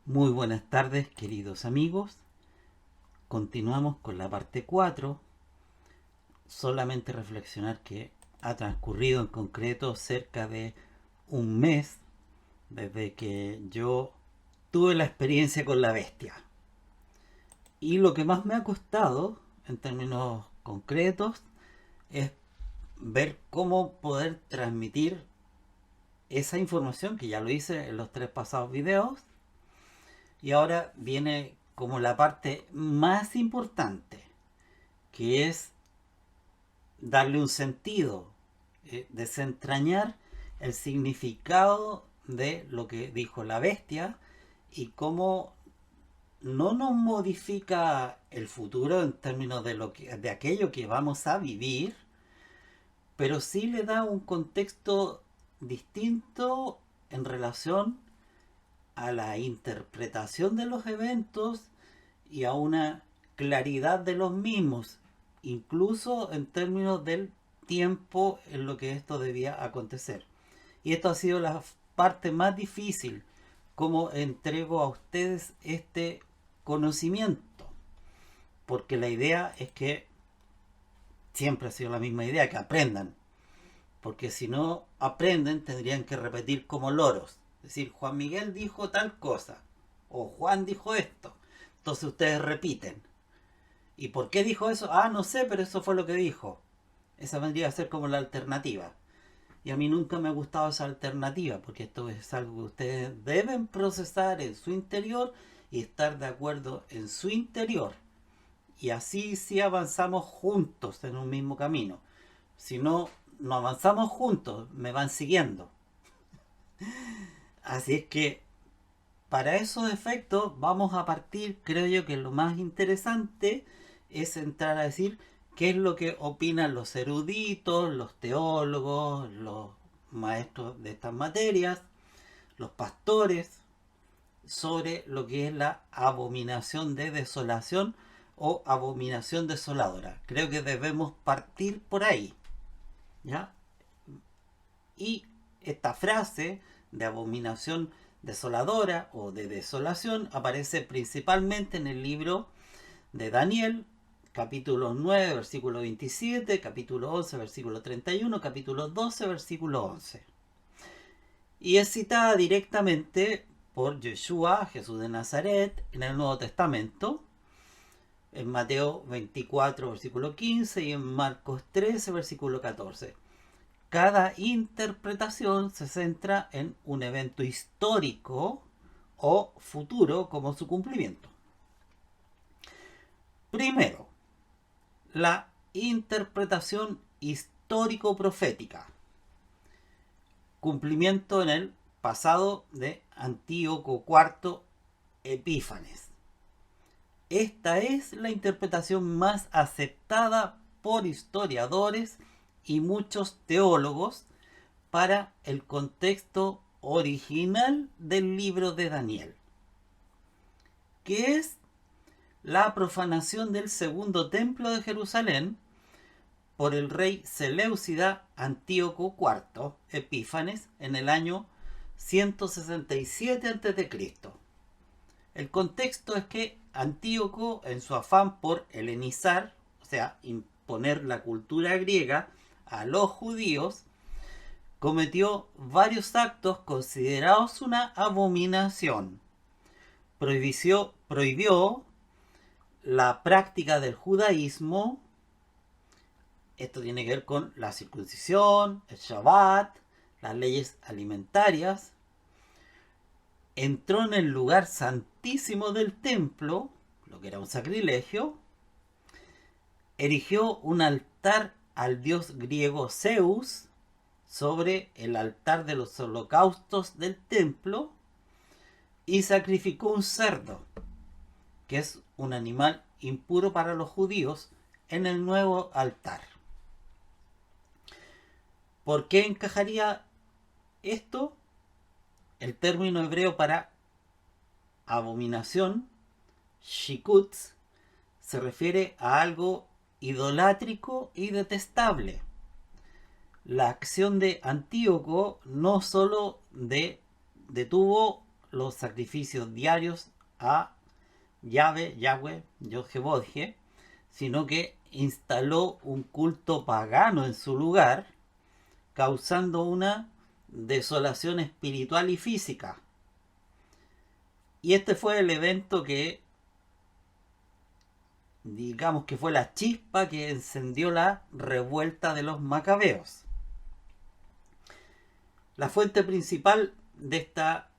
Muy buenas tardes, queridos amigos. Continuamos con la parte 4. Solamente reflexionar que ha transcurrido en concreto cerca de un mes desde que yo tuve la experiencia con la bestia. Y lo que más me ha costado, en términos concretos, es ver cómo poder transmitir esa información, que ya lo hice en los 3 pasados videos. Y ahora viene como la parte más importante, que es darle un sentido, desentrañar el significado de lo que dijo la bestia y cómo no nos modifica el futuro en términos de aquello que vamos a vivir, pero sí le da un contexto distinto en relación a la interpretación de los eventos y a una claridad de los mismos, incluso en términos del tiempo en lo que esto debía acontecer. Y esto ha sido la parte más difícil, cómo entrego a ustedes este conocimiento, porque la idea es que siempre ha sido la misma idea, que aprendan, porque si no aprenden tendrían que repetir como loros, es decir, Juan Miguel dijo tal cosa, o Juan dijo esto, entonces ustedes repiten. ¿Y por qué dijo eso? Ah, no sé, pero eso fue lo que dijo. Esa vendría a ser como la alternativa. Y a mí nunca me ha gustado esa alternativa, porque esto es algo que ustedes deben procesar en su interior y estar de acuerdo en su interior. Y así sí avanzamos juntos en un mismo camino. Si no, no avanzamos juntos, me van siguiendo. Así es que para esos efectos vamos a partir, creo yo que lo más interesante es entrar a decir qué es lo que opinan los eruditos, los teólogos, los maestros de estas materias, los pastores, sobre lo que es la abominación de desolación o abominación desoladora. Creo que debemos partir por ahí, ¿ya? Y esta frase de abominación desoladora o de desolación aparece principalmente en el libro de Daniel, capítulo 9, versículo 27, capítulo 11, versículo 31, capítulo 12, versículo 11. Y es citada directamente por Yeshua, Jesús de Nazaret, en el Nuevo Testamento, en Mateo 24, versículo 15 y en Marcos 13, versículo 14. Cada interpretación se centra en un evento histórico o futuro como su cumplimiento. Primero, la interpretación histórico-profética. Cumplimiento en el pasado de Antíoco IV Epífanes. Esta es la interpretación más aceptada por historiadores y muchos teólogos para el contexto original del libro de Daniel, que es la profanación del segundo templo de Jerusalén por el rey Seleucida Antíoco IV Epífanes en el año 167 a.C. El contexto es que Antíoco, en su afán por helenizar, o sea, imponer la cultura griega a los judíos, cometió varios actos considerados una abominación. Prohibió la práctica del judaísmo. Esto tiene que ver con la circuncisión, el Shabbat, las leyes alimentarias. Entró en el lugar santísimo del templo, lo que era un sacrilegio. Erigió un altar al dios griego Zeus sobre el altar de los holocaustos del templo y sacrificó un cerdo, que es un animal impuro para los judíos, en el nuevo altar. ¿Por qué encajaría esto? El término hebreo para abominación, shikutz, se refiere a algo idolátrico y detestable. La acción de Antíoco no solo detuvo los sacrificios diarios a Yahweh, Yod-Heh-Vod-Heh, sino que instaló un culto pagano en su lugar, causando una desolación espiritual y física. Y este fue el evento que, digamos que fue la chispa que encendió la revuelta de los macabeos. La fuente principal de esta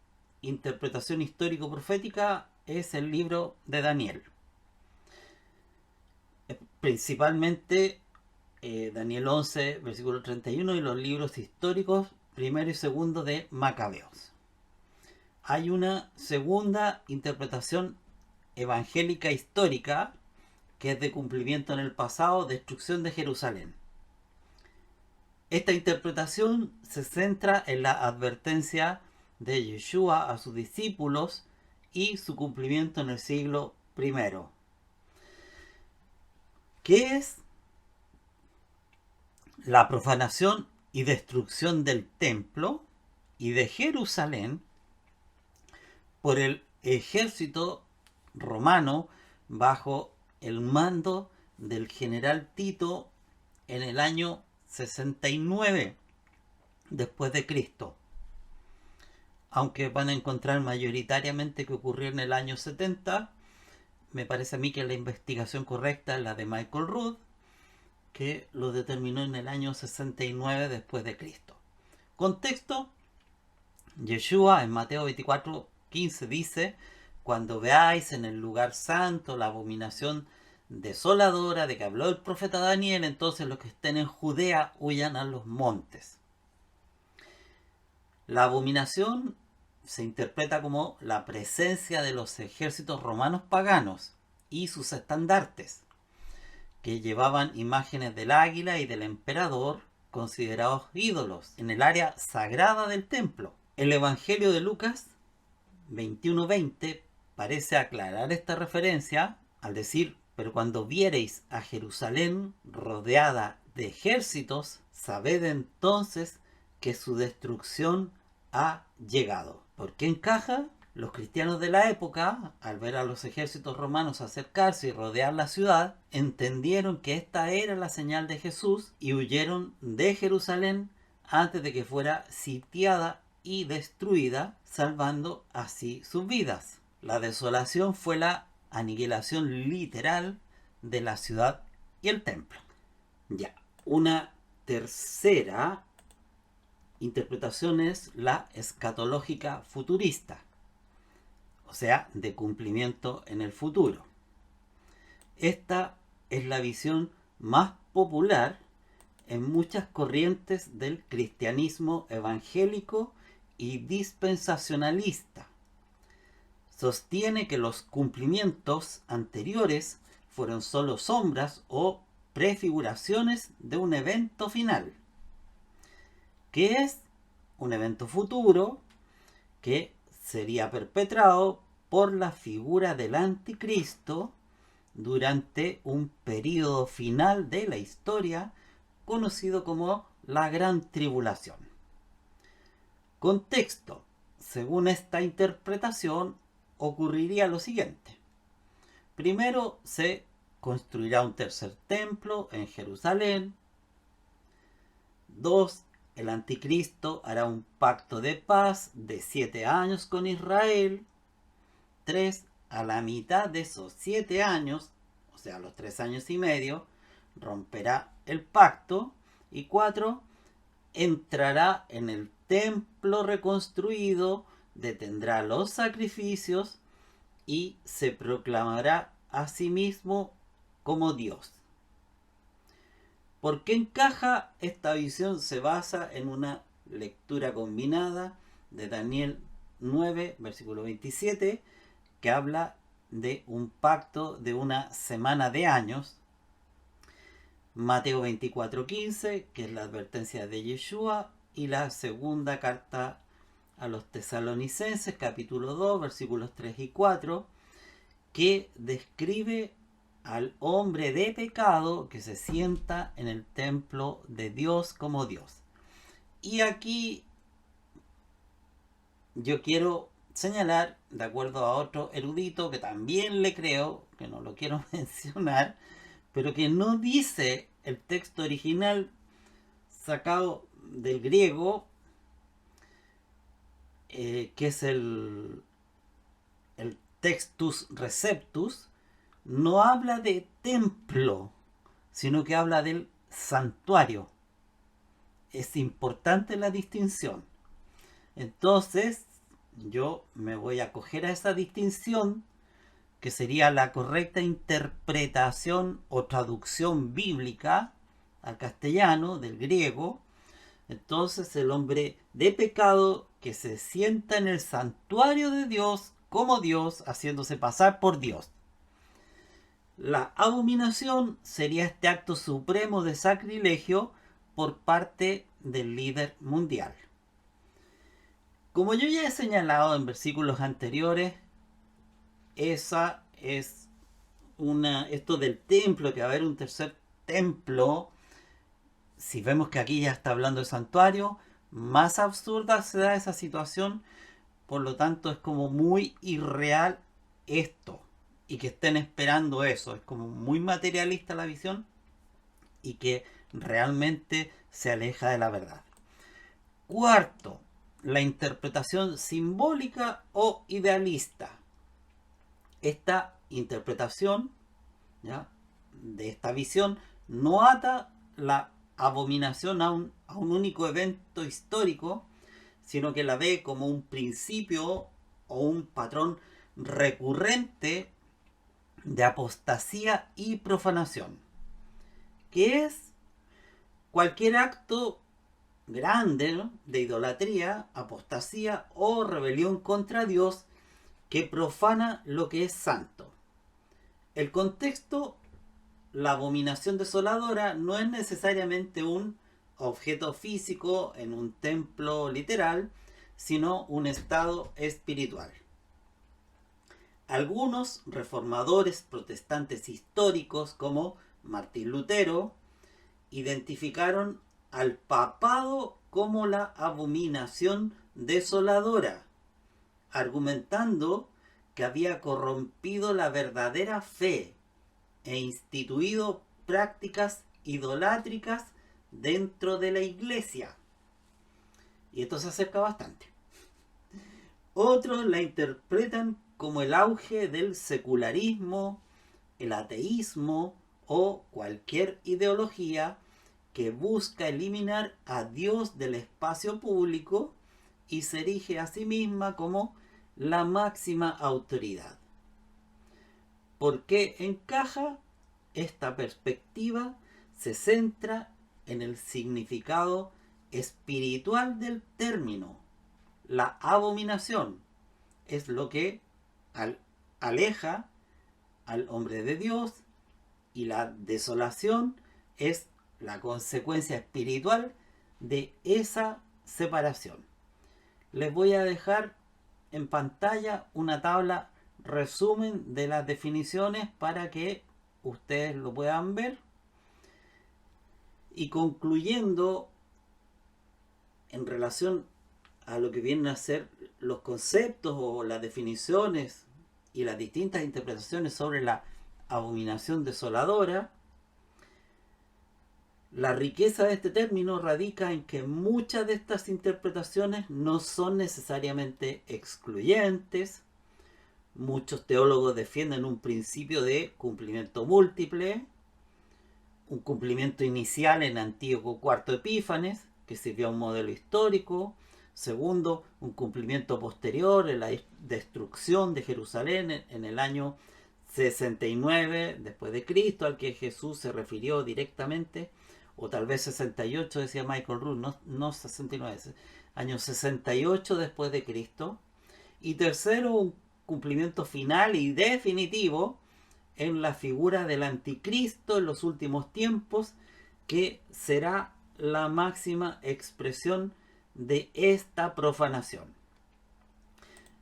interpretación histórico-profética es el libro de Daniel. Principalmente Daniel 11, versículo 31, y los libros históricos primero y segundo de Macabeos. Hay una segunda interpretación evangélica histórica que es de cumplimiento en el pasado, destrucción de Jerusalén. Esta interpretación se centra en la advertencia de Yeshua a sus discípulos y su cumplimiento en el siglo I. ¿Qué es la profanación y destrucción del templo y de Jerusalén por el ejército romano bajo el mando del general Tito en el año 69 después de Cristo? Aunque van a encontrar mayoritariamente que ocurrió en el año 70, me parece a mí que la investigación correcta es la de Michael Rood, que lo determinó en el año 69 después de Cristo. Contexto: Yeshua en Mateo 24:15 dice: cuando veáis en el lugar santo la abominación desoladora de que habló el profeta Daniel, entonces los que estén en Judea huyan a los montes. La abominación se interpreta como la presencia de los ejércitos romanos paganos y sus estandartes, que llevaban imágenes del águila y del emperador, considerados ídolos, en el área sagrada del templo. El Evangelio de Lucas 21:20 parece aclarar esta referencia al decir: pero cuando viereis a Jerusalén rodeada de ejércitos, sabed entonces que su destrucción ha llegado. ¿Por qué encaja? Los cristianos de la época, al ver a los ejércitos romanos acercarse y rodear la ciudad, entendieron que esta era la señal de Jesús y huyeron de Jerusalén antes de que fuera sitiada y destruida, salvando así sus vidas. La desolación fue la aniquilación literal de la ciudad y el templo. Ya, una tercera interpretación es la escatológica futurista, o sea, de cumplimiento en el futuro. Esta es la visión más popular en muchas corrientes del cristianismo evangélico y dispensacionalista. Sostiene que los cumplimientos anteriores fueron solo sombras o prefiguraciones de un evento final, que es un evento futuro que sería perpetrado por la figura del anticristo durante un periodo final de la historia conocido como la Gran Tribulación. Contexto: según esta interpretación, ocurriría lo siguiente. Primero, se construirá un tercer templo en Jerusalén. 2. El anticristo hará un pacto de paz de 7 años con Israel. 3. A la mitad de esos 7 años, o sea, los 3 años y medio, romperá el pacto. Y 4. Entrará en el templo reconstruido, detendrá los sacrificios y se proclamará a sí mismo como Dios. ¿Por qué encaja? Esta visión se basa en una lectura combinada de Daniel 9, versículo 27, que habla de un pacto de una semana de años. Mateo 24:15, que es la advertencia de Yeshua, y la segunda carta a los tesalonicenses, capítulo 2, versículos 3 y 4, que describe al hombre de pecado que se sienta en el templo de Dios como Dios. Y aquí yo quiero señalar, de acuerdo a otro erudito que también le creo, que no lo quiero mencionar, pero que no dice el texto original sacado del griego, que es el textus receptus, no habla de templo, sino que habla del santuario. Es importante la distinción. Entonces, yo me voy a acoger a esa distinción, que sería la correcta interpretación o traducción bíblica al castellano del griego. Entonces, el hombre de pecado que se sienta en el santuario de Dios como Dios, haciéndose pasar por Dios. La abominación sería este acto supremo de sacrilegio por parte del líder mundial. Como yo ya he señalado en versículos anteriores, esa es esto del templo, que va a haber un tercer templo. Si vemos que aquí ya está hablando del santuario, más absurda se da esa situación. Por lo tanto, es como muy irreal esto, y que estén esperando eso. Es como muy materialista la visión y que realmente se aleja de la verdad. Cuarto, la interpretación simbólica o idealista. Esta interpretación, ¿ya?, de esta visión no ata la abominación a un único evento histórico, sino que la ve como un principio o un patrón recurrente de apostasía y profanación, que es cualquier acto grande, ¿no?, de idolatría, apostasía o rebelión contra Dios que profana lo que es santo. El contexto, la abominación desoladora no es necesariamente un objeto físico en un templo literal, sino un estado espiritual. Algunos reformadores protestantes históricos, como Martín Lutero, identificaron al papado como la abominación desoladora, argumentando que había corrompido la verdadera fe e instituido prácticas idolátricas dentro de la iglesia. Y esto se acerca bastante. Otros la interpretan como el auge del secularismo, el ateísmo o cualquier ideología que busca eliminar a Dios del espacio público y se erige a sí misma como la máxima autoridad. ¿Por qué encaja? Esta perspectiva se centra en el significado espiritual del término. La abominación es lo que aleja al hombre de Dios, y la desolación es la consecuencia espiritual de esa separación. Les voy a dejar en pantalla una tabla resumen de las definiciones para que ustedes lo puedan ver. Y concluyendo en relación a lo que vienen a ser los conceptos o las definiciones y las distintas interpretaciones sobre la abominación desoladora, la riqueza de este término radica en que muchas de estas interpretaciones no son necesariamente excluyentes. Muchos teólogos defienden un principio de cumplimiento múltiple, un cumplimiento inicial en Antíoco IV Epífanes, que sirvió a un modelo histórico. Segundo, un cumplimiento posterior en la destrucción de Jerusalén en el año 69 después de Cristo, al que Jesús se refirió directamente, o tal vez 68, decía Michael Rood, no 69, año 68 después de Cristo. Y tercero, un cumplimiento final y definitivo en la figura del anticristo en los últimos tiempos, que será la máxima expresión de esta profanación.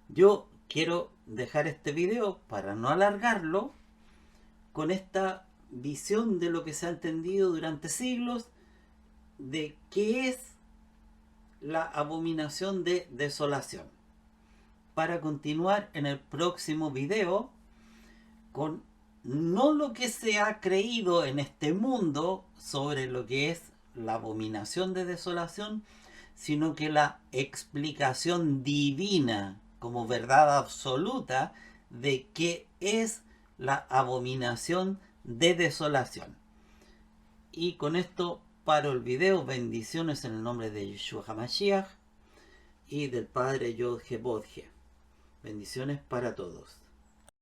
Yo quiero dejar este video, para no alargarlo, con esta visión de lo que se ha entendido durante siglos de qué es la abominación de desolación. para continuar en el próximo video con no lo que se ha creído en este mundo sobre lo que es la abominación de desolación, sino que la explicación divina como verdad absoluta de qué es la abominación de desolación. Y con esto paro el video. Bendiciones en el nombre de Yeshua HaMashiach y del Padre Yod-He-Vod-He. Bendiciones para todos.